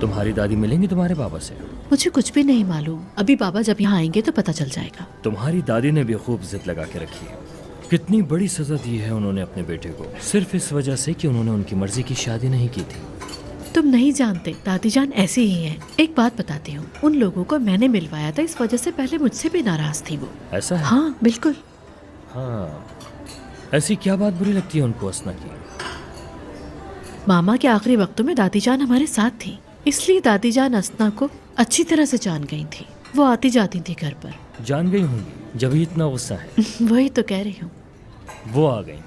तुम्हारी दादी मिलेंगी तुम्हारे पापा से? मुझे कुछ भी नहीं मालूम। अभी बाबा जब यहाँ आएंगे तो पता चल जाएगा। तुम्हारी दादी ने भी खूब जिद लगा के रखी है। कितनी बड़ी सजा दी है उन्होंने अपने बेटे को, सिर्फ इस वजह से कि उन्होंने उनकी मर्जी की शादी नहीं की थी। तुम नहीं जानते, दादी जान ऐसी ही है। एक बात बताती हूँ, उन लोगों को मैंने मिलवाया था, इस वजह से पहले मुझसे भी नाराज थी वो। ऐसा है? हाँ बिल्कुल। हाँ, ऐसी क्या बात बुरी लगती है उनको असना की? मामा के आखिरी वक्तों में दादी जान हमारे साथ थी, इसलिए दादी जान असना को अच्छी तरह से जान गई थी। वो आती जाती थी घर पर। जान गई होंगी, जब ही इतना गुस्सा है। वही तो कह रही हूँ। वो आ गई।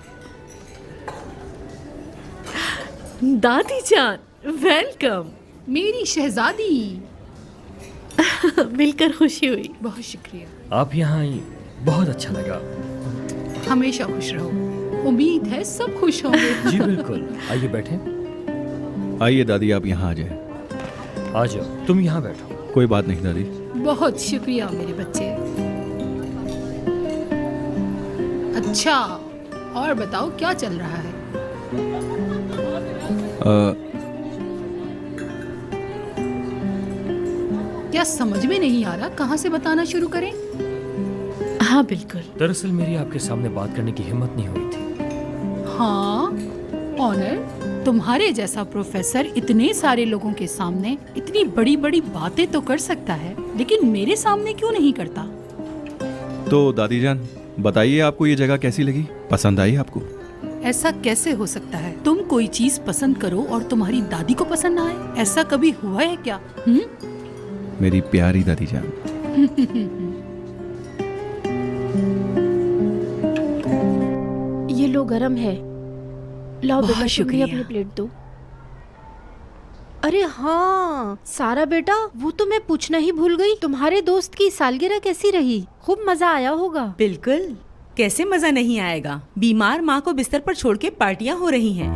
दादी जान वेलकम। मेरी शहजादी। मिलकर खुशी हुई। बहुत शुक्रिया। आप यहाँ आई, बहुत अच्छा लगा। हमेशा खुश रहो। उम्मीद है सब खुश होंगे। जी बिल्कुल, आइए बैठे। आइए दादी, आप यहाँ आ जाए। आ जाओ, तुम यहाँ बैठो। कोई बात नहीं दादी। बहुत शुक्रिया मेरे बच्चे। अच्छा, और बताओ क्या चल रहा है? क्या समझ में नहीं आ रहा? कहाँ से बताना शुरू करें? हाँ बिल्कुल। दरअसल मेरी आपके सामने बात करने की हिम्मत नहीं हुई थी। हाँ ऑनर, तुम्हारे जैसा प्रोफेसर इतने सारे लोगों के सामने इतनी बड़ी बड़ी बातें तो कर सकता है, लेकिन मेरे सामने क्यों नहीं करता? तो दादी जान बताइए, आपको ये जगह कैसी लगी? पसंद आई आपको? ऐसा कैसे हो सकता है? तुम कोई चीज पसंद करो और तुम्हारी दादी को पसंद ना आए? ऐसा कभी हुआ है क्या? मेरी प्यारी दादी जान। ये लो गरम है। लाओ बहुत बेटा, शुक्रिया। अपनी प्लेट दो। अरे हाँ सारा बेटा, वो तो मैं पूछना ही भूल गई, तुम्हारे दोस्त की सालगिरह कैसी रही? खूब मजा आया होगा। बिल्कुल, कैसे मजा नहीं आएगा। बीमार माँ को बिस्तर पर छोड़ के पार्टियां हो रही हैं।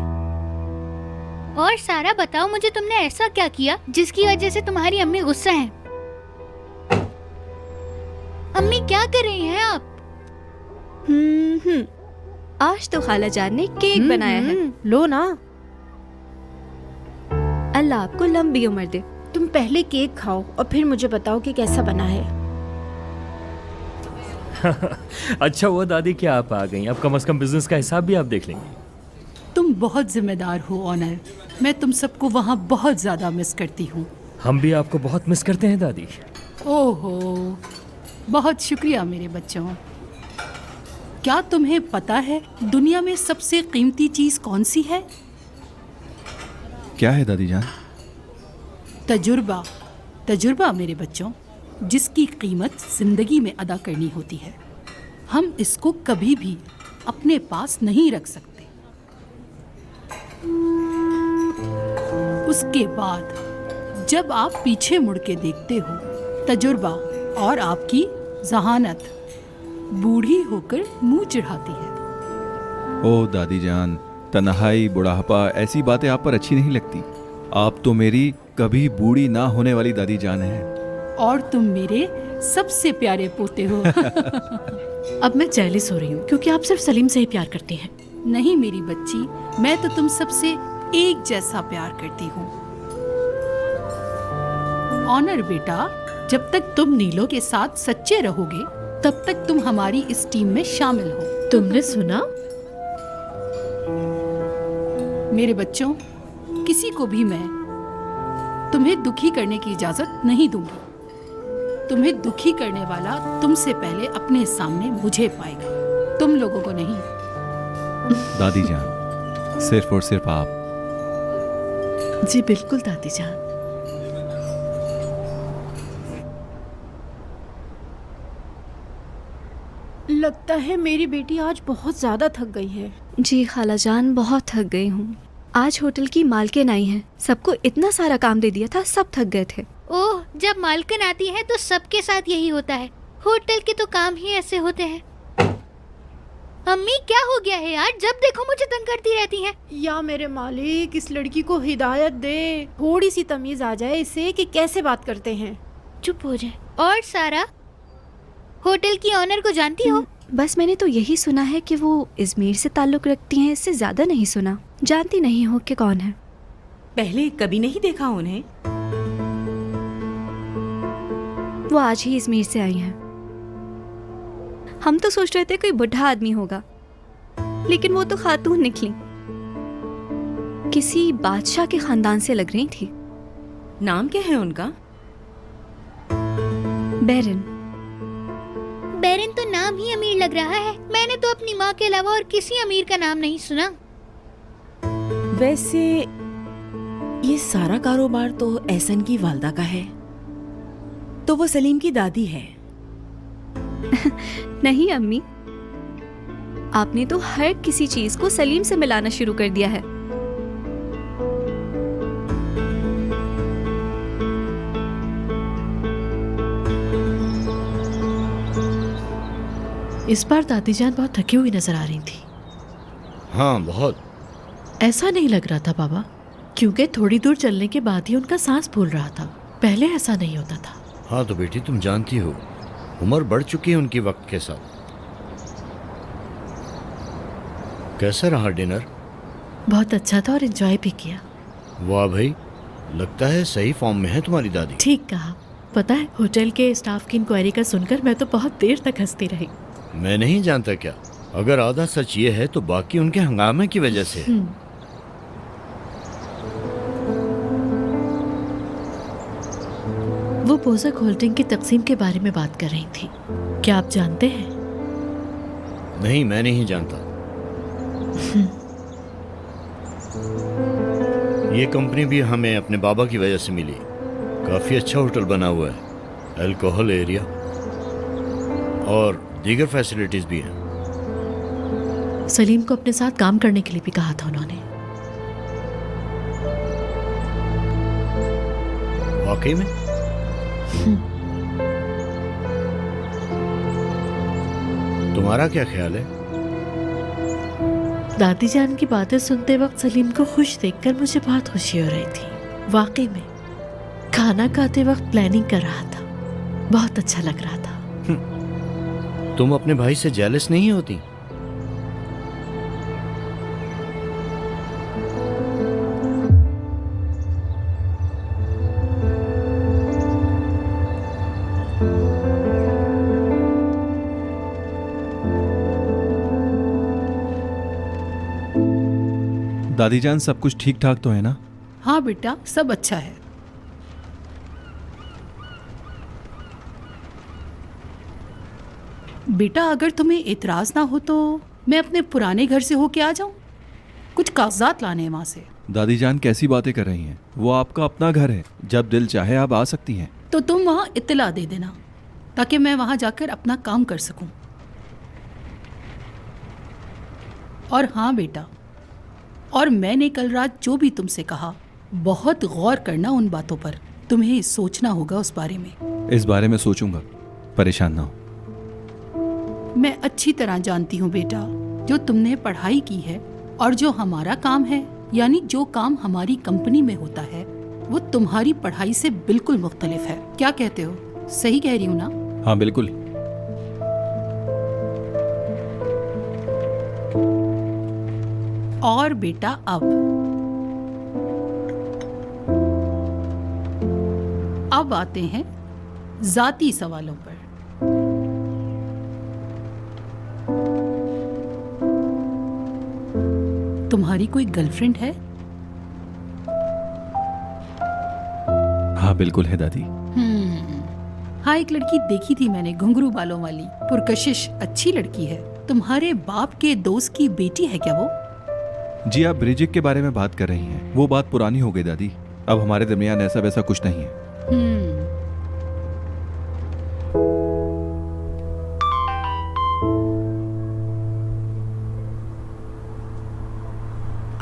और सारा बताओ मुझे, तुमने ऐसा क्या किया जिसकी वजह से तुम्हारी अम्मी गुस्सा है? अम्मी क्या कर रही हैं आप? आज तो खाला जान ने केक बनाया है, लो ना। अल्लाह आपको लंबी उम्र दे। तुम पहले केक खाओ और फिर मुझे बताओ कि कैसा बना है। अच्छा हुआ दादी कि आप आ गई, अब कम से कम बिजनेस का हिसाब भी आप देख लेंगे। तुम बहुत जिम्मेदार हो ऑनर। मैं तुम सबको वहाँ बहुत ज्यादा मिस करती हूँ। हम भी आपको बहुत मिस करते हैं दादी। ओहो, बहुत शुक्रिया मेरे बच्चों। क्या तुम्हें पता है दुनिया में सबसे कीमती चीज कौन सी है? क्या है दादी जान? तजुर्बा। तजुर्बा मेरे बच्चों, जिसकी कीमत जिंदगी में अदा करनी होती है। हम इसको कभी भी अपने पास नहीं रख सकते। उसके बाद जब आप पीछे मुड़ के देखते हो, तजुर्बा और आपकी जहानत बूढ़ी होकर मुंह चिढ़ाती है। ओ दादी जान, तन्हाई, बुढ़ापा, ऐसी बातें आप पर अच्छी नहीं लगती। आप तो मेरी कभी बूढ़ी ना होने वाली दादी जान है। और तुम मेरे सबसे प्यारे पोते हो। अब मैं जेलिस हो रही हूँ क्योंकि आप सिर्फ सलीम से ही प्यार करती हैं। नहीं मेरी बच्ची, मैं तो तुम सबसे एक जैसा प्यार करती हूँ। ऑनर बेटा, जब तक तुम नीलो के साथ सच्चे रहोगे तब तक तुम हमारी इस टीम में शामिल हो। तुमने सुना? मेरे बच्चों, किसी को भी मैं तुम्हें दुखी करने की इजाजत नहीं दूंगी। तुम्हें दुखी करने वाला तुमसे पहले अपने सामने मुझे पाएगा, तुम लोगों को नहीं। दादी जान, सिर्फ और सिर्फ आप। जी बिल्कुल दादी जान। लगता है मेरी बेटी आज बहुत ज्यादा थक गई है। जी खाला जान, बहुत थक गई हूँ। आज होटल की मालकिन आई हैं, सबको इतना सारा काम दे दिया था, सब थक गए थे। ओह, जब मालकिन आती है तो सबके साथ यही होता है। होटल के तो काम ही ऐसे होते हैं। अम्मी क्या हो गया है यार, जब देखो मुझे तंग करती रहती हैं। या मेरे मालिक, इस लड़की को हिदायत दे, थोड़ी सी तमीज आ जाए इसे कि कैसे बात करते हैं। चुप हो जाए। और सारा, होटल की ऑनर को जानती हो? बस मैंने तो यही सुना है कि वो इजमेर से ताल्लुक रखती हैं, इससे ज्यादा नहीं सुना। जानती नहीं हो कि कौन है। पहले कभी नहीं देखा उन्हें। वो आज ही इजमीर से आई हैं। हम तो सोच रहे थे कोई बुढ़ा आदमी होगा, लेकिन वो तो खातून निकली। किसी बादशाह के खानदान से लग रही थी। नाम क्या है उनका? बैरन। बैरन तो नाम ही अमीर लग रहा है। मैंने तो अपनी माँ के अलावा और किसी अमीर का नाम नहीं सुना। वैसे ये सारा कारोबार तो एहसन की वालदा का है, तो वो सलीम की दादी है। नहीं अम्मी, आपने तो हर किसी चीज को सलीम से मिलाना शुरू कर दिया है। इस बार दादी जान बहुत थकी हुई नजर आ रही थी। हाँ बहुत। ऐसा नहीं लग रहा था बाबा, क्योंकि थोड़ी दूर चलने के बाद ही उनका सांस फूल रहा था। पहले ऐसा नहीं होता था। हाँ तो बेटी तुम जानती हो, उम्र बढ़ चुकी है उनकी वक्त के साथ। कैसा रहा डिनर? बहुत अच्छा था और एंजॉय भी किया। वाह भाई, लगता है सही फॉर्म में है तुम्हारी दादी। ठीक कहा। पता है, होटल के स्टाफ की इंक्वायरी का सुनकर मैं तो बहुत देर तक हंसती रही। मैं नहीं जानता क्या, अगर आधा सच ये है तो बाकी उनके हंगामे की वजह से है। वो पोजक होल्डिंग की तकसीम के बारे में बात कर रही थी। क्या आप जानते हैं? नहीं, मैं नहीं जानता। ये कंपनी भी हमें अपने बाबा की वजह से मिली। काफी अच्छा होटल बना हुआ है, अल्कोहल एरिया और दीगर फैसिलिटीज भी हैं। सलीम को अपने साथ काम करने के लिए भी कहा था उन्होंने। वाकई में? तुम्हारा क्या ख्याल है? दादी जान की बातें सुनते वक्त सलीम को खुश देखकर मुझे बहुत खुशी हो रही थी। वाकई में खाना खाते वक्त प्लानिंग कर रहा था, बहुत अच्छा लग रहा था। तुम अपने भाई से जेलस नहीं होती? दादी जान, सब कुछ ठीक ठाक तो है ना? हाँ बेटा, सब अच्छा है। बेटा अगर तुम्हें एतराज ना हो तो मैं अपने पुराने घर से होके आ जाऊं? कुछ कागजात लाने हैं वहां से। दादी जान कैसी बातें कर रही हैं? वो आपका अपना घर है, जब दिल चाहे आप आ सकती हैं। तो तुम वहां इत्तला दे देना ताकि मैं वहां जाकर अपना काम कर सकूं। और हाँ बेटा, और मैंने कल रात जो भी तुमसे कहा, बहुत गौर करना उन बातों पर। तुम्हें सोचना होगा उस बारे में। इस बारे में सोचूंगा, परेशान ना हो। मैं अच्छी तरह जानती हूँ बेटा, जो तुमने पढ़ाई की है और जो हमारा काम है, यानी जो काम हमारी कंपनी में होता है, वो तुम्हारी पढ़ाई से बिल्कुल मुख्तलिफ है। क्या कहते हो? सही कह रही हूँ ना? हाँ बिल्कुल। और बेटा अब आते हैं जाती सवालों पर। तुम्हारी कोई गर्लफ्रेंड है? हाँ बिल्कुल है दादी। हाँ, एक लड़की देखी थी मैंने, घुंघरू बालों वाली, पुरकशिश, अच्छी लड़की है। तुम्हारे बाप के दोस्त की बेटी है क्या वो? जी, आप ब्रिजिक के बारे में बात कर रही हैं। वो बात पुरानी हो गई दादी, अब हमारे दरमियान ऐसा वैसा कुछ नहीं है।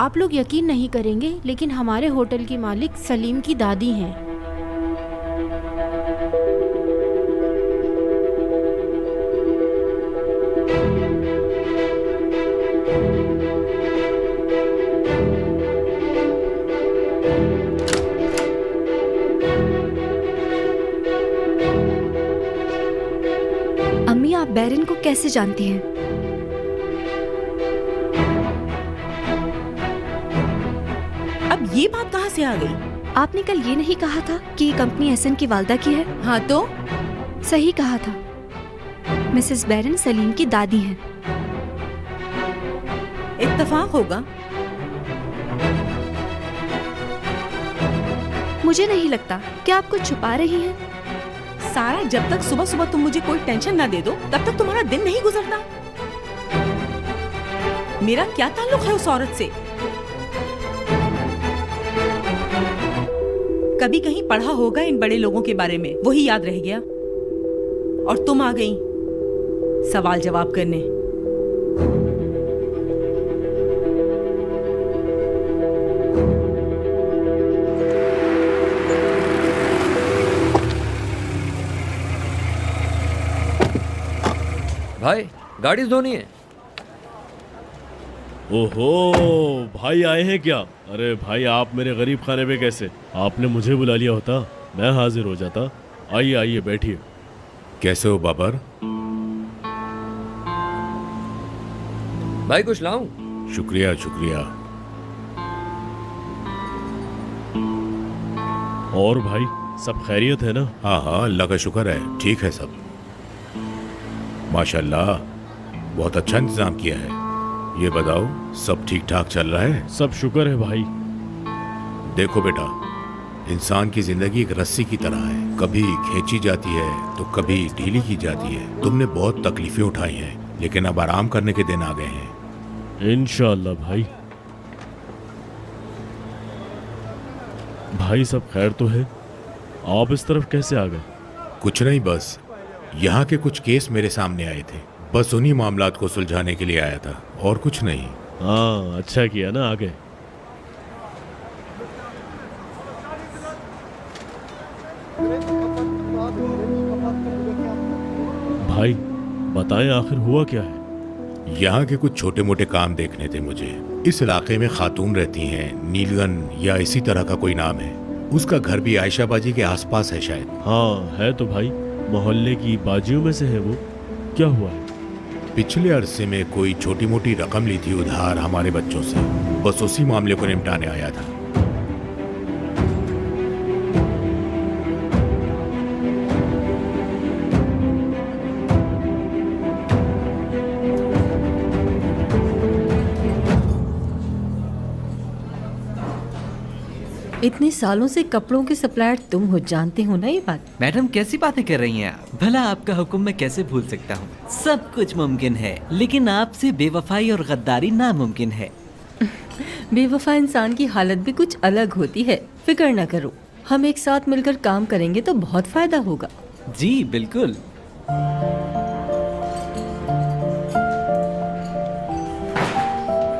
आप लोग यकीन नहीं करेंगे, लेकिन हमारे होटल की मालिक सलीम की दादी हैं। अम्मी, आप बैरन को कैसे जानती हैं? अब ये बात कहाँ से आ गई? आपने कल ये नहीं कहा था कि ये कंपनी एहसन की वालदा की है? हाँ तो सही कहा था, मिसेस बैरन सलीम की दादी हैं। इत्तेफाक होगा। मुझे नहीं लगता। क्या आप कुछ छुपा रही हैं? सारा, जब तक सुबह सुबह तुम मुझे कोई टेंशन ना दे दो तब तक तुम्हारा दिन नहीं गुजरता। मेरा क्या ताल्लुक है उस औरत से? कभी कहीं पढ़ा होगा इन बड़े लोगों के बारे में, वही याद रह गया। और तुम आ गई सवाल जवाब करने। भाई गाड़ी धोनी है। ओहो, भाई आए हैं क्या? अरे भाई, आप मेरे गरीब खाने पे कैसे? आपने मुझे बुला लिया होता, मैं हाजिर हो जाता। आइए आइए बैठिए। कैसे हो बाबर? भाई कुछ लाऊं? शुक्रिया शुक्रिया। और भाई सब खैरियत है ना? हाँ हाँ, अल्लाह का शुक्र है, ठीक है सब। माशाल्लाह, बहुत अच्छा इंतजाम किया है। ये बताओ, सब ठीक ठाक चल रहा है? सब शुक्र है भाई। देखो बेटा, इंसान की जिंदगी एक रस्सी की तरह है, कभी खींची जाती है तो कभी ढीली की जाती है। तुमने बहुत तकलीफें उठाई हैं, लेकिन अब आराम करने के दिन आ गए हैं। इंशाअल्लाह भाई। भाई सब खैर तो है? आप इस तरफ कैसे आ गए? कुछ नहीं, बस यहाँ के कुछ केस मेरे सामने आए थे, बस उन्हीं मामलात को सुलझाने के लिए आया था, और कुछ नहीं। हाँ, अच्छा किया ना आ गए। भाई बताएं, आखिर हुआ क्या है? यहाँ के कुछ छोटे मोटे काम देखने थे मुझे। इस इलाके में खातून रहती हैं, नीलगन या इसी तरह का कोई नाम है। उसका घर भी आयशा बाजी के आसपास है शायद। हाँ है तो भाई, मोहल्ले की बाजियों में से है वो। क्या हुआ है? पिछले अरसे में कोई छोटी मोटी रकम ली थी उधार हमारे बच्चों से, बस उसी मामले को निपटाने आया था। इतने सालों से कपड़ों के सप्लायर तुम हो, जानते हो ना ये बात? मैडम कैसी बातें कर रही हैं आप? भला आपका हुक्म मैं कैसे भूल सकता हूँ? सब कुछ मुमकिन है, लेकिन आपसे बेवफाई और गद्दारी नामुमकिन है। बेवफा इंसान की हालत भी कुछ अलग होती है। फिक्र न करो, हम एक साथ मिलकर काम करेंगे तो बहुत फायदा होगा। जी बिल्कुल।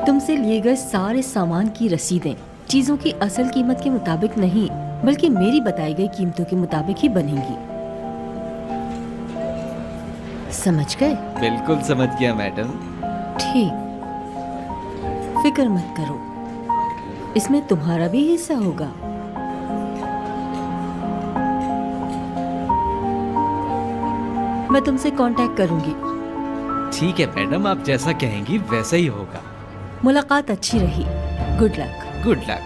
तुमसे लिए गए सारे सामान की रसीदें चीजों की असल कीमत के मुताबिक नहीं, बल्कि मेरी बताई गई कीमतों के मुताबिक ही बनेंगी। समझ गए? बिल्कुल समझ गया मैडम। ठीक, फिक्र मत करो, इसमें तुम्हारा भी हिस्सा होगा। मैं तुमसे कांटेक्ट करूंगी। ठीक है मैडम, आप जैसा कहेंगी वैसा ही होगा। मुलाकात अच्छी रही। Good luck. Good luck.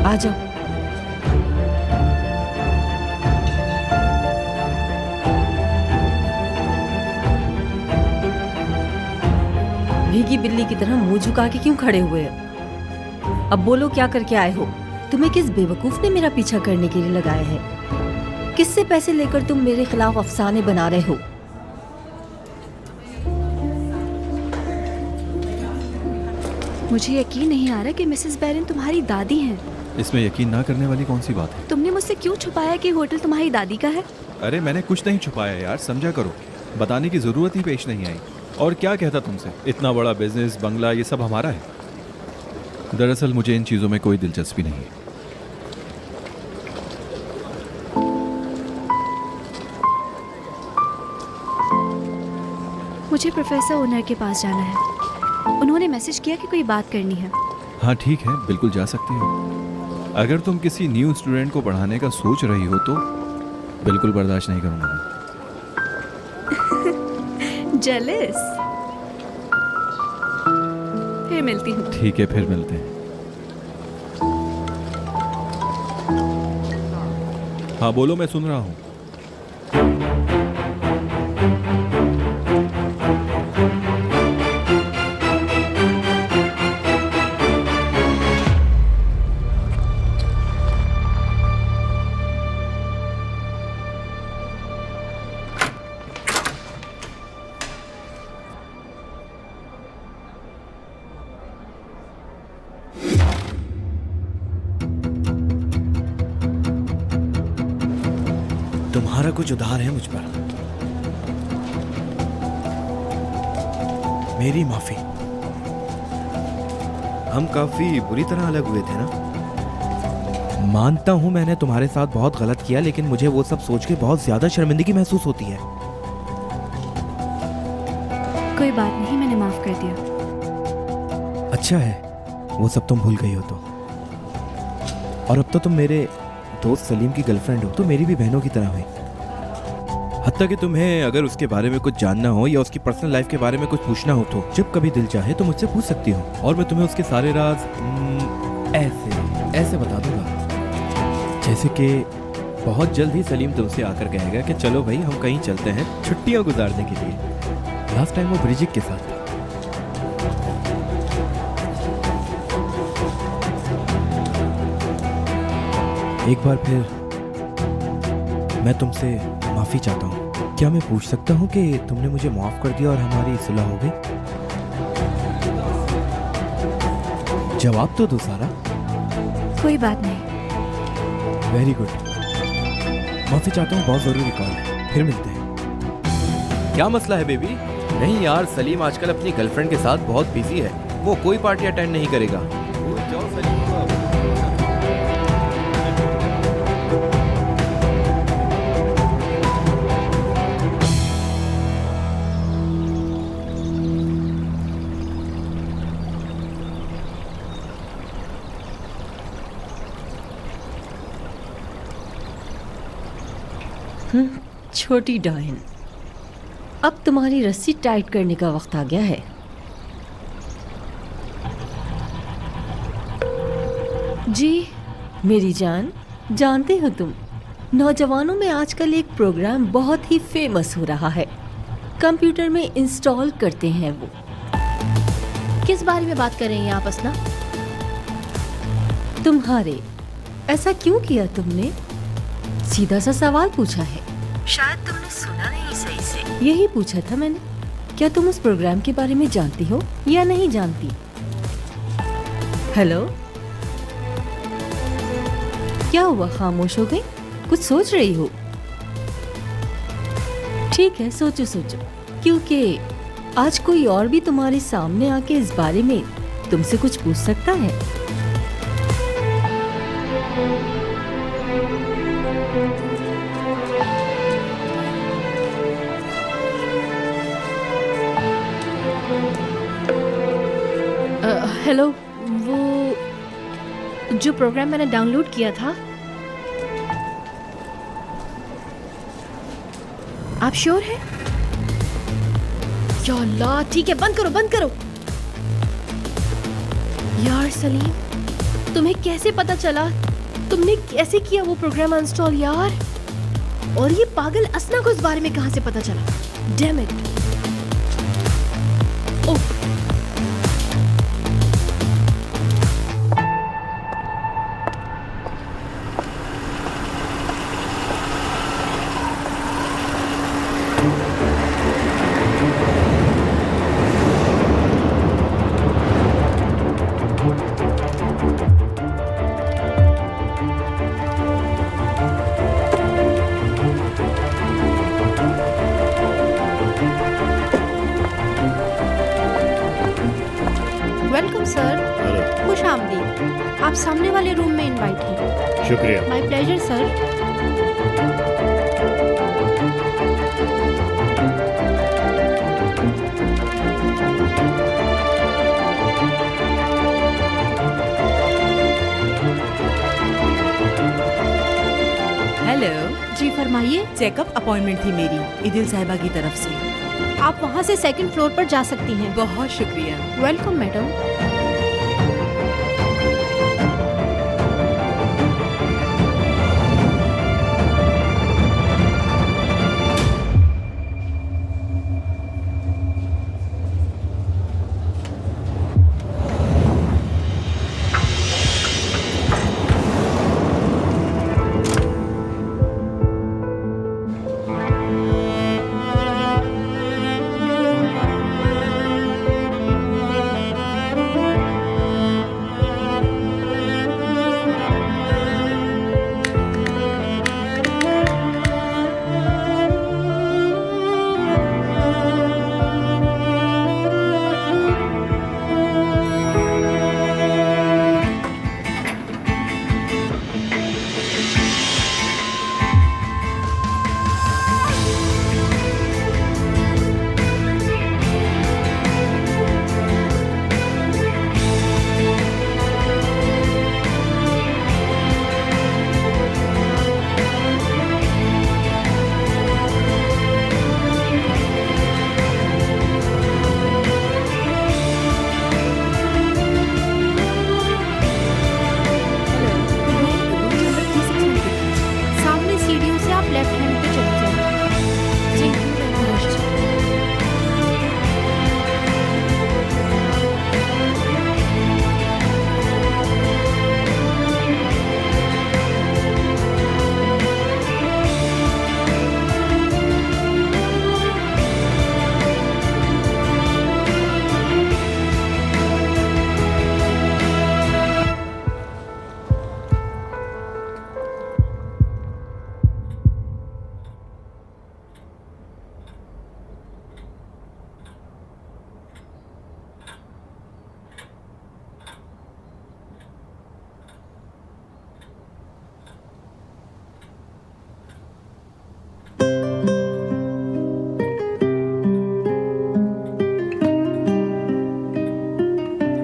आ जाओ। भीगी बिल्ली की तरह मुंह झुका के क्यों खड़े हुए हो? अब बोलो, क्या करके आए हो? तुम्हें किस बेवकूफ ने मेरा पीछा करने के लिए लगाया है? किससे पैसे लेकर तुम मेरे खिलाफ अफसाने बना रहे हो? मुझे यकीन नहीं आ रहा कि मिसेस बैरन तुम्हारी दादी हैं। इसमें यकीन ना करने वाली कौन सी बात है? तुमने मुझसे क्यों छुपाया कि होटल तुम्हारी दादी का है? अरे मैंने कुछ नहीं छुपाया यार, समझा करो। बताने की जरूरत ही पेश नहीं आई। और क्या कहता तुमसे? इतना बड़ा बिजनेस, बंगला, ये सब हमारा है। दरअसल मुझे इन चीजों में कोई दिलचस्पी नहीं है। मुझे प्रोफेसर ओनर के पास जाना है। उन्होंने मैसेज किया कि कोई बात करनी है। हाँ ठीक है, बिल्कुल जा सकती हो। अगर तुम किसी न्यू स्टूडेंट को पढ़ाने का सोच रही हो तो बिल्कुल बर्दाश्त नहीं करूंगा मैं। जेलस। फिर मिलती हूँ। ठीक है, फिर मिलते हैं। हाँ बोलो, मैं सुन रहा हूँ। तुम्हारा कुछ उधार है मुझ पर। मेरी माफी। हम काफी बुरी तरह अलग हुए थे ना। मानता हूं मैंने तुम्हारे साथ बहुत गलत किया, लेकिन मुझे वो सब सोच के बहुत ज्यादा शर्मिंदगी महसूस होती है। कोई बात नहीं, मैंने माफ कर दिया। अच्छा है वो सब तुम भूल गई हो तो। और अब तो तुम मेरे दोस्त सलीम की गर्लफ्रेंड हो, तो मेरी भी बहनों की तरह हुई। हत्ता कि तुम्हें अगर उसके बारे में कुछ जानना हो या उसकी पर्सनल लाइफ के बारे में कुछ पूछना हो तो जब कभी दिल चाहे तो मुझसे पूछ सकती हो, और मैं तुम्हें उसके सारे राज ऐसे बता दूंगा। जैसे कि बहुत जल्द ही सलीम तुमसे आकर कहेगा कि चलो भाई हम कहीं चलते हैं छुट्टियां गुजारने के लिए। लास्ट टाइम वो ब्रिजिक के साथ था। एक बार फिर मैं तुमसे माफी चाहता हूँ। क्या मैं पूछ सकता हूँ कि तुमने मुझे माफ कर दिया और हमारी सुलह हो गई? जवाब तो दो सारा। कोई बात नहीं। Very good. माफी चाहता हूँ, बहुत जरूरी कॉल है, फिर मिलते हैं। क्या मसला है बेबी? नहीं यार, सलीम आजकल अपनी गर्लफ्रेंड के साथ बहुत बिजी है, वो कोई पार्टी अटेंड नहीं करेगा। जाओ सलीम। छोटी डायन, अब तुम्हारी रस्सी टाइट करने का वक्त आ गया है। जी मेरी जान, जानते हो तुम, नौजवानों में आजकल एक प्रोग्राम बहुत ही फेमस हो रहा है, कंप्यूटर में इंस्टॉल करते हैं वो। किस बारे में बात कर रही हैं आप असना? तुम्हारे। ऐसा क्यों किया तुमने? सीधा सा सवाल पूछा है, शायद तुमने सुना नहीं सही से। यही पूछा था मैंने, क्या तुम उस प्रोग्राम के बारे में जानती हो या नहीं जानती? हेलो, क्या हुआ, खामोश हो गई? कुछ सोच रही हो? ठीक है, सोचो सोचो, क्योंकि आज कोई और भी तुम्हारे सामने आके इस बारे में तुमसे कुछ पूछ सकता है। हेलो, वो जो प्रोग्राम मैंने डाउनलोड किया था, आप श्योर हैं? या अल्लाह, ठीक है, बंद करो बंद करो। यार सलीम, तुम्हें कैसे पता चला? तुमने कैसे किया वो प्रोग्राम इंस्टॉल यार? और ये पागल असना को इस बारे में कहां से पता चला? Damn it. Oh, welcome sir. Hello. खुश आमदीद। आप सामने वाले रूम में इनवाइट हैं। शुक्रिया। My pleasure sir. हेलो जी फरमाइए। चेकअप अपॉइंटमेंट थी मेरी इदिल साहिबा की तरफ से। आप वहाँ से सेकंड फ्लोर पर जा सकती हैं। बहुत शुक्रिया। Welcome madam.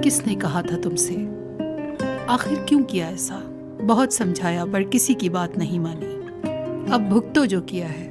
किसने कहा था तुमसे? आखिर क्यों किया ऐसा? बहुत समझाया पर किसी की बात नहीं मानी। अब भुगतो जो किया है।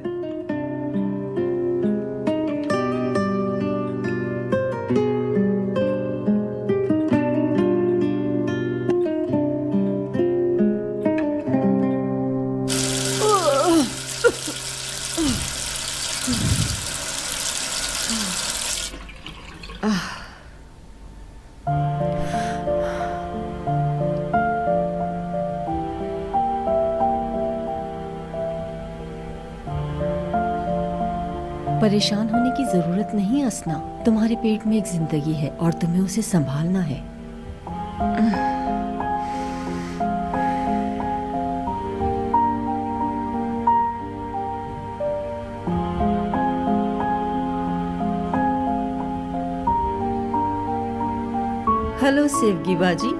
परेशान होने की जरूरत नहीं असना। तुम्हारे पेट में एक जिंदगी है और तुम्हें उसे संभालना है। हेलो सेवगी बाजी,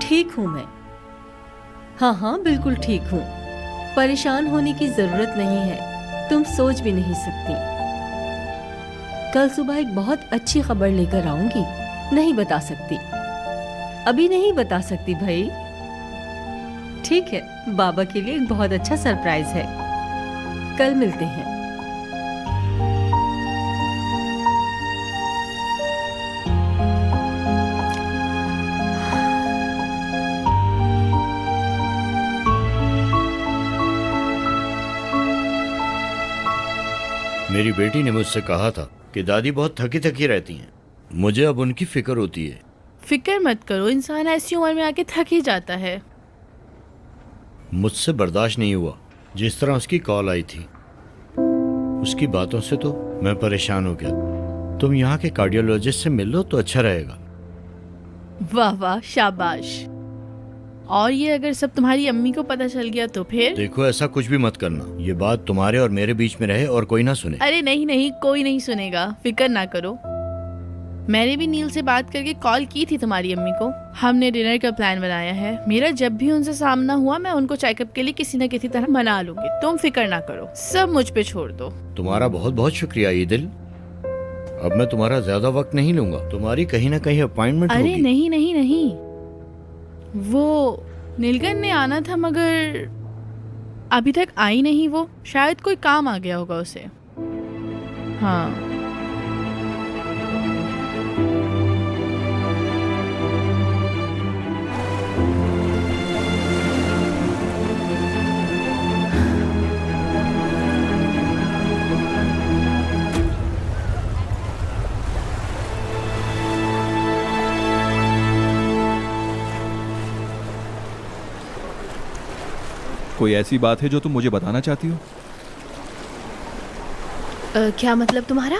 ठीक हूँ मैं। हाँ हाँ बिल्कुल ठीक हूँ। परेशान होने की जरूरत नहीं है, तुम सोच भी नहीं सकती। कल सुबह एक बहुत अच्छी खबर लेकर आऊंगी। नहीं बता सकती, अभी नहीं बता सकती भाई। ठीक है, बाबा के लिए एक बहुत अच्छा सरप्राइज है। कल मिलते हैं। मेरी बेटी ने मुझसे कहा था कि दादी बहुत थकी थकी रहती हैं। मुझे अब उनकी फिक्र होती है। फिक्र मत करो, इंसान ऐसी उम्र में आके थक ही जाता है। मुझसे बर्दाश्त नहीं हुआ जिस तरह उसकी कॉल आई थी। उसकी बातों से तो मैं परेशान हो गया। तुम यहाँ के कार्डियोलॉजिस्ट से मिल लो तो अच्छा रहेगा। वाह वाह, शाबाश। और ये अगर सब तुम्हारी अम्मी को पता चल गया तो फिर? देखो ऐसा कुछ भी मत करना। ये बात तुम्हारे और मेरे बीच में रहे और कोई ना सुने। अरे नहीं नहीं, कोई नहीं सुनेगा, फिक्र ना करो। मैंने भी नील से बात करके कॉल की थी तुम्हारी अम्मी को। हमने डिनर का प्लान बनाया है। मेरा जब भी उनसे सामना हुआ मैं उनको चेकअप के लिए किसी न किसी तरह मना लूंगी। तुम फिक्र ना करो, सब मुझ पे छोड़ दो। तुम्हारा बहुत बहुत शुक्रिया ईदिल। अब मैं तुम्हारा ज्यादा वक्त नहीं लूंगा। तुम्हारी कहीं ना कहीं अपॉइंटमेंट होगी। अरे नहीं नहीं नहीं, वो नीलकंठ ने आना था मगर अभी तक आई नहीं। वो शायद कोई काम आ गया होगा उसे। हाँ कोई ऐसी बात है जो तुम मुझे बताना चाहती हो? क्या मतलब तुम्हारा?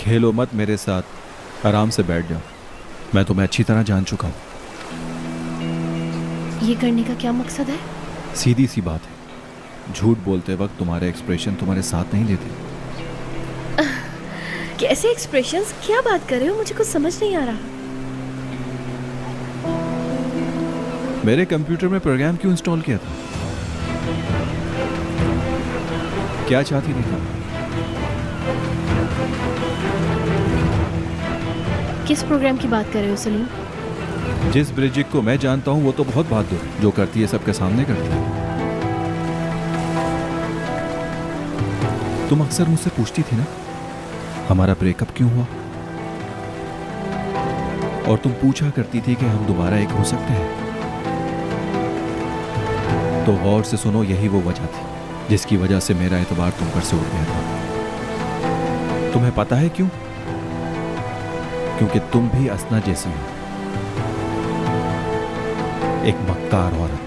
खेलो मत मेरे साथ, आराम से बैठ जाओ। मैं तुम्हें अच्छी तरह जान चुका हूँ। ये करने का क्या मकसद है? सीधी सी बात है, झूठ बोलते वक्त तुम्हारे एक्सप्रेशन तुम्हारे साथ नहीं देते। कैसे एक्सप्रेशंस? क्या बात कर रहे हो? मुझे कुछ समझ नहीं आ रहा। मेरे कंप्यूटर में प्रोग्राम क्यों इंस्टॉल किया था? क्या चाहती थी? किस प्रोग्राम की बात कर रहे हो सलीम? जिस ब्रिजिक को मैं जानता हूँ वो तो बहुत बहादुर है, जो करती है सबके सामने करती है। तुम अक्सर मुझसे पूछती थी ना हमारा ब्रेकअप क्यों हुआ, और तुम पूछा करती थी कि हम दोबारा एक हो सकते हैं। तो गौर से सुनो, यही वो वजह थी जिसकी वजह से मेरा एतबार तुम पर से उठ गया था। तुम्हें पता है क्यों? क्योंकि तुम भी असना जैसी हो, एक मक्कार औरत।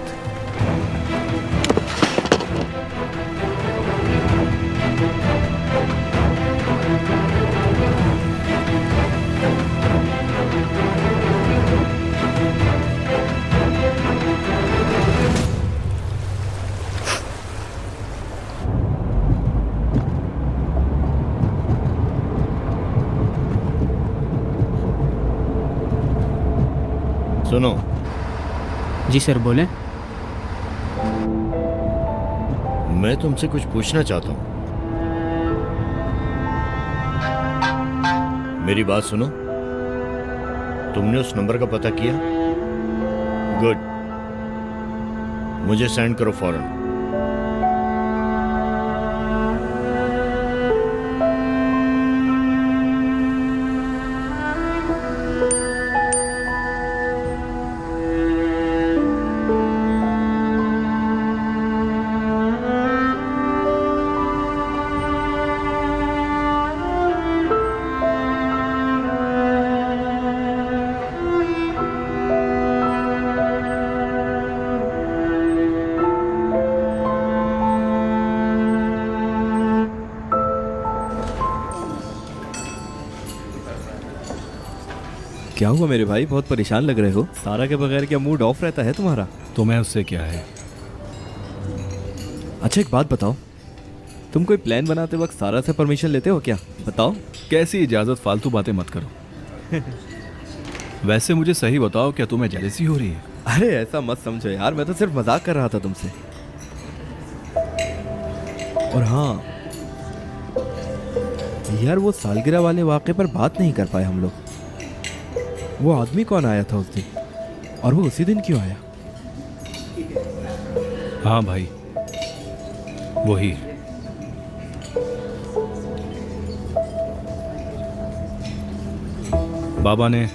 सुनो। जी सर, बोलें। मैं तुमसे कुछ पूछना चाहता हूँ। मेरी बात सुनो। तुमने उस नंबर का पता किया? गुड, मुझे सेंड करो फौरन। क्या हुआ मेरे भाई, बहुत परेशान लग रहे हो? सारा के बगैर क्या मूड ऑफ रहता है तुम्हारा? तुम्हें उससे क्या है? अच्छा एक बात बताओ, तुम कोई प्लान बनाते वक्त सारा से परमिशन लेते हो क्या? बताओ। कैसी इजाजत, फालतू बातें मत करो। वैसे मुझे सही बताओ, क्या तुम्हें जेलसी हो रही है? अरे ऐसा मत समझो यार, मैं तो सिर्फ मजाक कर रहा था तुमसे। और हाँ यार, वो सालगिरह वाले वाक़े पर बात नहीं कर पाए हम लोग। वो आदमी कौन आया था उस दिन, और वो उसी दिन क्यों आया? हाँ भाई, वही। बाबा ने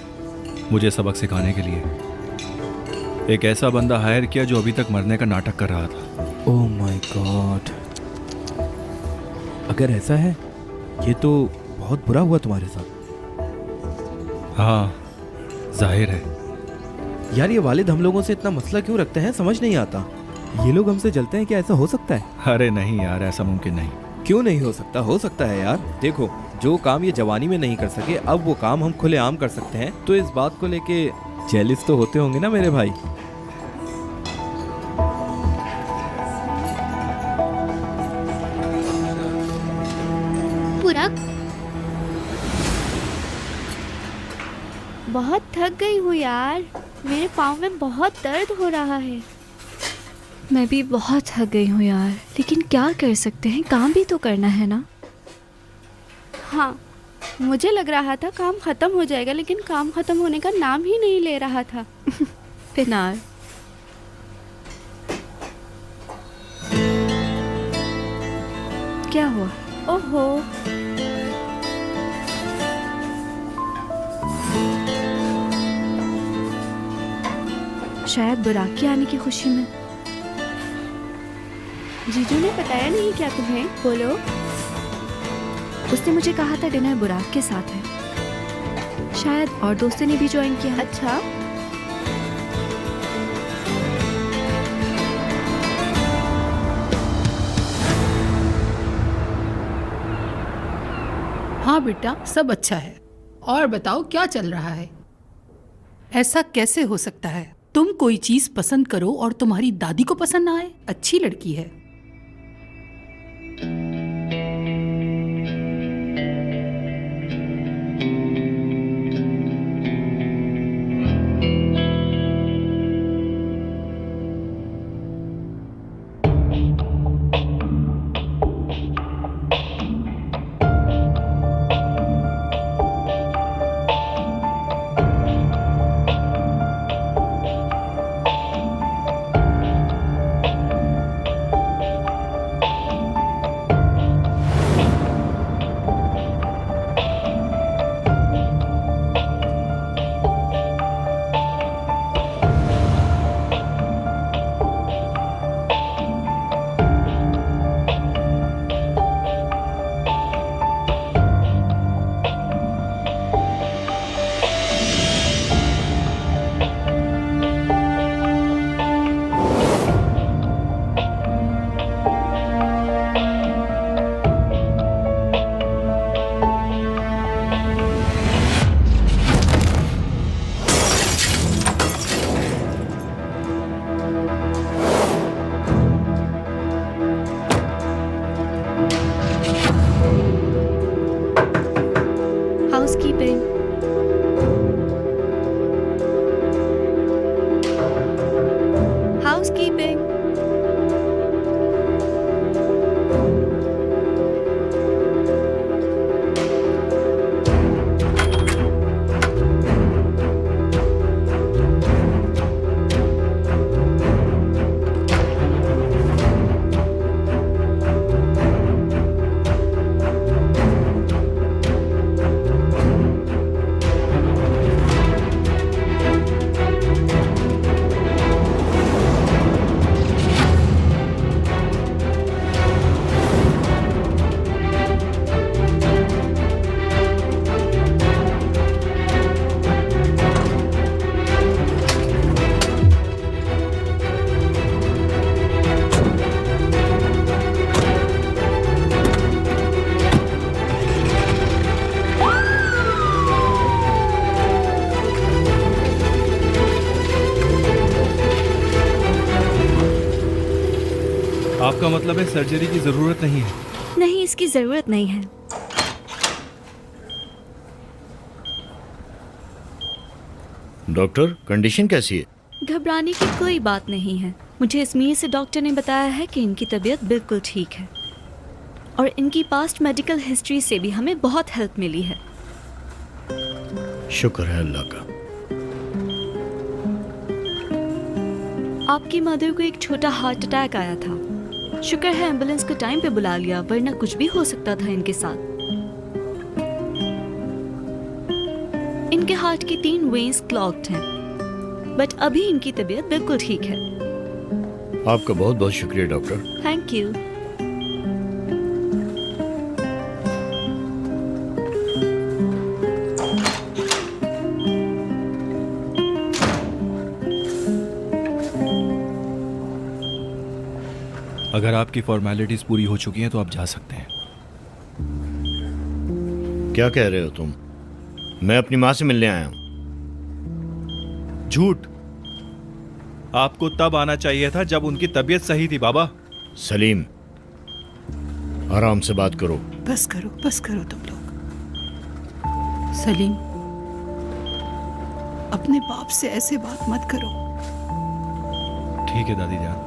मुझे सबक सिखाने के लिए एक ऐसा बंदा हायर किया जो अभी तक मरने का नाटक कर रहा था। ओह माय गॉड, अगर ऐसा है ये तो बहुत बुरा हुआ तुम्हारे साथ। हाँ जाहिर है। यार ये वालिद हम लोगों से इतना मसला क्यों रखते हैं, समझ नहीं आता। ये लोग हमसे जलते हैं, क्या ऐसा हो सकता है? अरे नहीं यार, ऐसा मुमकिन नहीं। क्यों नहीं हो सकता? हो सकता है यार। देखो, जो काम ये जवानी में नहीं कर सके, अब वो काम हम खुलेआम कर सकते हैं, तो इस बात को लेके जेलिस तो होते होंगे ना मेरे भाई? पूरा बहुत थक गई हूँ यार, मेरे पाँव में बहुत दर्द हो रहा है। मैं भी बहुत थक गई हूँ यार, लेकिन क्या कर सकते हैं, काम भी तो करना है ना। हाँ, मुझे लग रहा था काम ख़त्म हो जाएगा, लेकिन काम ख़त्म होने का नाम ही नहीं ले रहा था। पिनार, क्या हुआ? ओहो, शायद बुराक के आने की खुशी में। जीजू ने बताया नहीं क्या तुम्हें? बोलो। उसने मुझे कहा था डिनर बुराक के साथ है। शायद और दोस्तों ने भी ज्वाइन किया। अच्छा, हाँ बेटा, सब अच्छा है। और बताओ क्या चल रहा है? ऐसा कैसे हो सकता है? तुम कोई चीज पसंद करो और तुम्हारी दादी को पसंद ना आए? अच्छी लड़की है। आपका मतलब है सर्जरी की जरूरत नहीं है? नहीं, इसकी जरूरत नहीं है। डॉक्टर, कंडीशन कैसी है? घबराने की कोई बात नहीं है। मुझे इस्मीर से डॉक्टर ने बताया है कि इनकी तबीयत बिल्कुल ठीक है और इनकी पास्ट मेडिकल हिस्ट्री से भी हमें बहुत हेल्प मिली है। शुक्र है अल्लाह का। आपकी मदर को एक छोटा हार्ट अटैक आया था। शुक्र है एम्बुलेंस को टाइम पे बुला लिया, वरना कुछ भी हो सकता था इनके साथ। इनके हार्ट की 3 वेन्स क्लॉग्ड हैं, बट अभी इनकी तबीयत बिल्कुल ठीक है। आपका बहुत बहुत शुक्रिया डॉक्टर। Thank you. अगर आपकी फॉर्मेलिटीज पूरी हो चुकी हैं तो आप जा सकते हैं। क्या कह रहे हो तुम? मैं अपनी माँ से मिलने आया हूँ। झूठ। आपको तब आना चाहिए था जब उनकी तबीयत सही थी बाबा। सलीम, आराम से बात करो। बस करो तुम लोग। सलीम, अपने बाप से ऐसे बात मत करो। ठीक है दादी जान।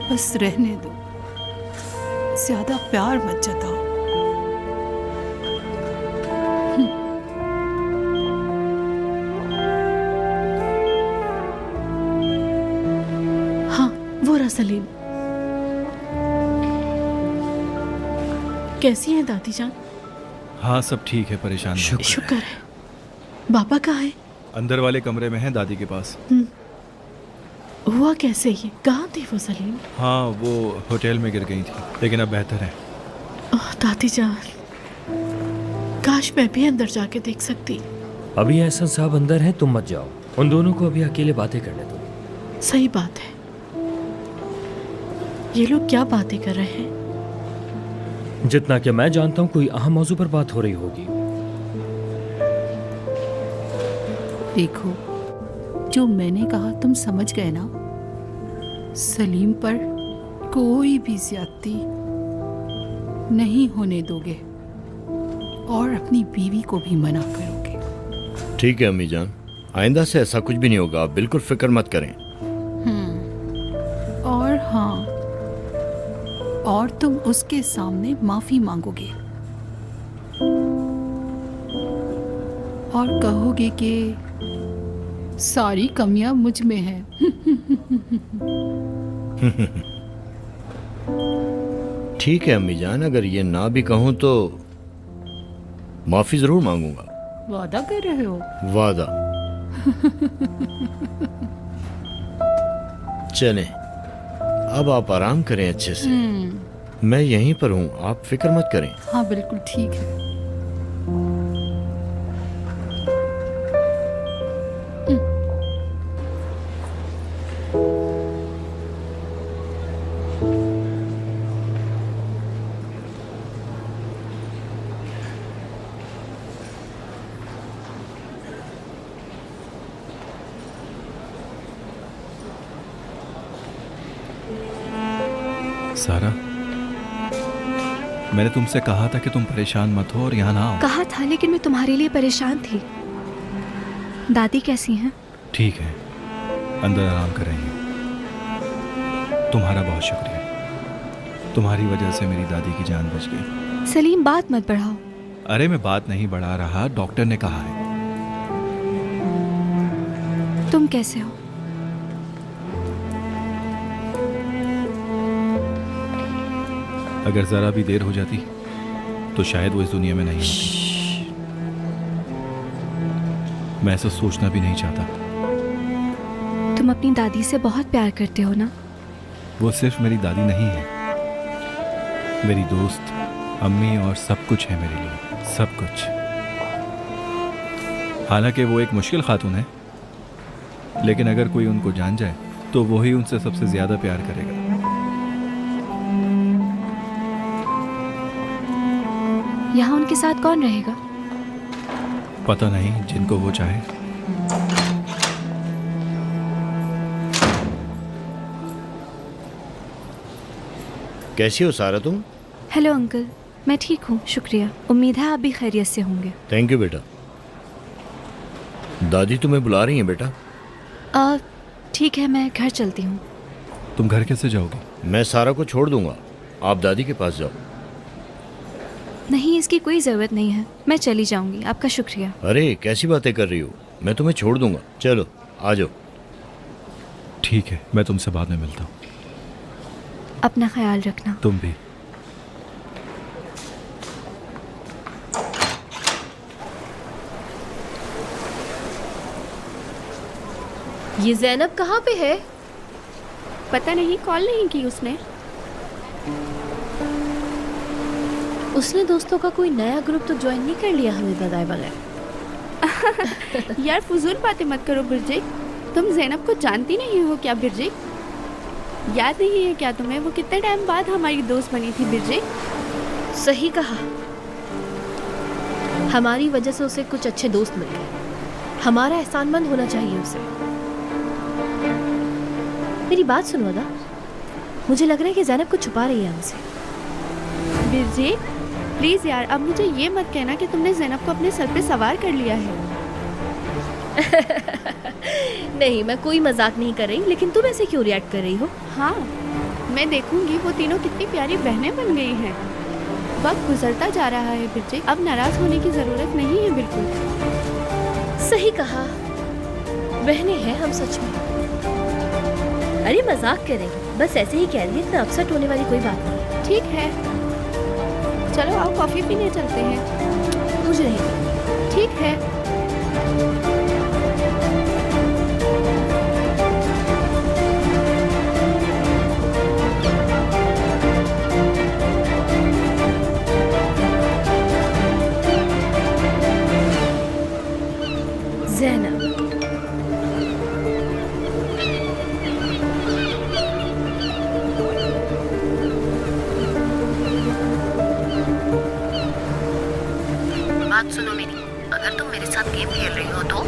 बस रहने दो, ज्यादा प्यार मत जताओ। हाँ, वो रहा सलीम। कैसी हैं दादी जान? हाँ सब ठीक है, परेशान मत। शुक्र है। बाबा कहाँ है? अंदर वाले कमरे में हैं, दादी के पास। हुआ कैसे ये? कहाँ थी वो सलीम? हाँ वो होटल में गिर गई थी, लेकिन अब बेहतर है। दादी जान, काश मैं भी अंदर जाके देख सकती। अभी एहसन साहब अंदर हैं, तुम मत जाओ। उन दोनों को अभी अकेले बातें करने दो। सही बात है। ये लोग क्या बातें कर रहे हैं? जितना कि मैं जानता हूँ कोई अहम मौजू पर बात हो रही होगी। देखो, जो मैंने कहा तुम समझ गए ना। सलीम पर कोई भी ज्यादती नहीं होने दोगे और अपनी बीवी को भी मना करोगे। ठीक है अम्मी जान, आइंदा से ऐसा कुछ भी नहीं होगा। आप बिल्कुल फिक्र मत करें। और हाँ, और तुम उसके सामने माफी मांगोगे और कहोगे कि सारी कमियां मुझ में हैं। ठीक है अम्मी जान, अगर ये ना भी कहूं तो माफी जरूर मांगूंगा। वादा कर रहे हो? वादा। चलें, अब आप आराम करें अच्छे से। मैं यहीं पर हूं, आप फिक्र मत करें। हाँ बिल्कुल ठीक है। सारा, मैंने तुमसे कहा था कि तुम परेशान मत हो और यहाँ ना आओ। कहा था, लेकिन मैं तुम्हारे लिए परेशान थी। दादी कैसी हैं? ठीक है, अंदर आराम कर रही हैं। तुम्हारा बहुत शुक्रिया। तुम्हारी वजह से मेरी दादी की जान बच गई। सलीम, बात मत बढ़ाओ। अरे मैं बात नहीं बढ़ा रहा, डॉक्टर ने कहा है। तुम कैसे हो? अगर जरा भी देर हो जाती तो शायद वो इस दुनिया में नहीं होती। मैं ऐसा सोचना भी नहीं चाहता। तुम अपनी दादी से बहुत प्यार करते हो ना? वो सिर्फ मेरी दादी नहीं है, मेरी दोस्त, अम्मी और सब कुछ है मेरे लिए, सब कुछ। हालांकि वो एक मुश्किल खातून है, लेकिन अगर कोई उनको जान जाए तो वही उनसे सबसे ज्यादा प्यार करेगा। यहाँ उनके साथ कौन रहेगा? पता नहीं, जिनको वो चाहे। कैसी हो सारा तुम? हेलो अंकल, मैं ठीक हूँ, शुक्रिया। उम्मीद है आप भी खैरियत से होंगे। थैंक यू बेटा। दादी तुम्हें बुला रही हैं बेटा। ठीक है, मैं घर चलती हूँ। तुम घर कैसे जाओगे? मैं सारा को छोड़ दूंगा, आप दादी के पास जाओ। नहीं, इसकी कोई ज़रूरत नहीं है, मैं चली जाऊँगी। आपका शुक्रिया। अरे कैसी बातें कर रही हो, मैं तुम्हें छोड़ दूंगा। चलो आ जाओ। ठीक है, मैं तुमसे बाद में मिलता हूँ। अपना ख्याल रखना। तुम भी। ये ज़ैनब कहाँ पे है? पता नहीं, कॉल नहीं की उसने। उसने दोस्तों का कोई नया ग्रुप तो ज्वाइन नहीं कर लिया हमें बताए बगैर? यार फजूल बातें मत करो बिरजे, तुम ज़ैनब को जानती नहीं हो क्या बिरजे? याद नहीं है क्या तुम्हें, वो कितने टाइम बाद हमारी दोस्त बनी थी बिरजे? सही कहा, हमारी वजह से उसे कुछ अच्छे दोस्त मिल गए। हमारा एहसानमंद होना चाहिए उसे। मेरी बात सुनो अदा, मुझे लग रहा है कि ज़ैनब कुछ छुपा रही है हमसे। बिरजे प्लीज़ यार, अब मुझे ये मत कहना कि तुमने ज़ैनब को अपने सर पे सवार कर लिया है। नहीं, मैं कोई मजाक नहीं कर रही, लेकिन तुम ऐसे क्यों रिएक्ट कर रही हो? हाँ, मैं देखूंगी वो तीनों कितनी प्यारी बहनें बन गई हैं। वक्त गुजरता जा रहा है बिरजे, अब नाराज होने की ज़रूरत नहीं है बिल्कुल। सही कहा, बहनें हैं हम सच में। अरे मजाक करेंगे, बस ऐसे ही कह रही है, इतना अपसेट होने वाली कोई बात नहीं। ठीक है, चलो आओ कॉफ़ी पीने चलते हैं। मुझे नहीं। ठीक है। ज़ैनब, बात सुनो मेरी, अगर तुम मेरे साथ गेम खेल रही हो तो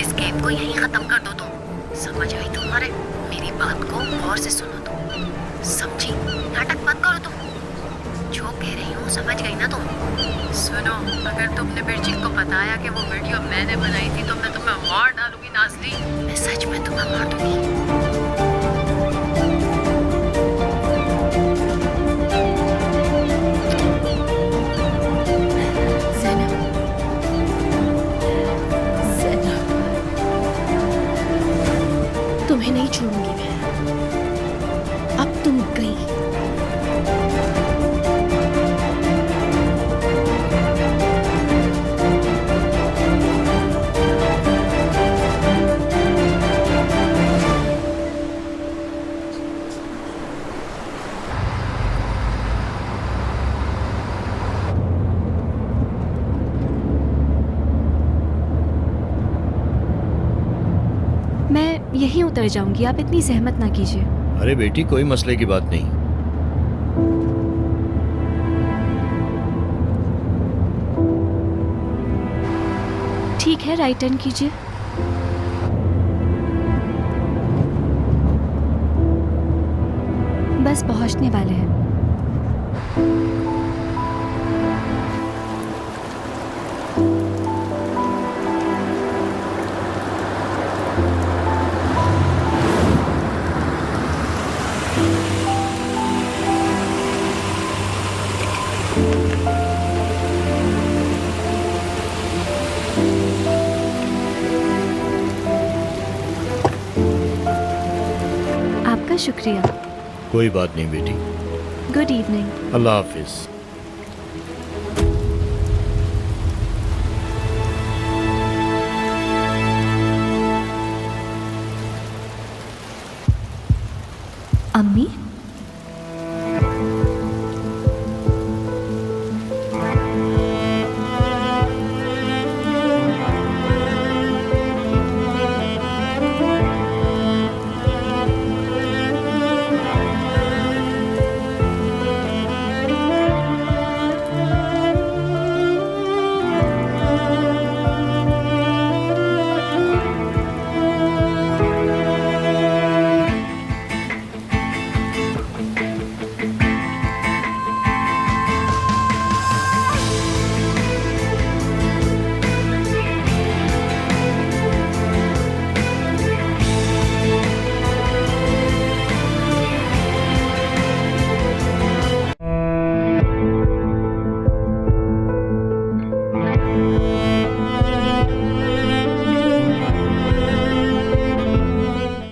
इस गेम को यहीं खत्म कर दो। तुम समझ आई तुम्हारे? मेरी बात को गौर से सुनो तुम, समझी? नाटक मत करो तुम, जो कह रही हूँ समझ गई ना तुम? सुनो, अगर तुमने बिरजी को बताया कि वो वीडियो मैंने बनाई थी तो मैं तुम्हें मार डालूंगी नाज़ली। मैं सच में तुम्हें मार दूंगी। तुम्हें नहीं छोड़ूंगी मैं। अब तुम गई। मैं यहीं उतर जाऊंगी, आप इतनी सहमत ना कीजिए। अरे बेटी, कोई मसले की बात नहीं। ठीक है, राइट टर्न कीजिए। बस पहुंचने वाले हैं। आपका शुक्रिया। कोई बात नहीं बेटी। Good evening. अल्लाह हाफिज। अम्मी,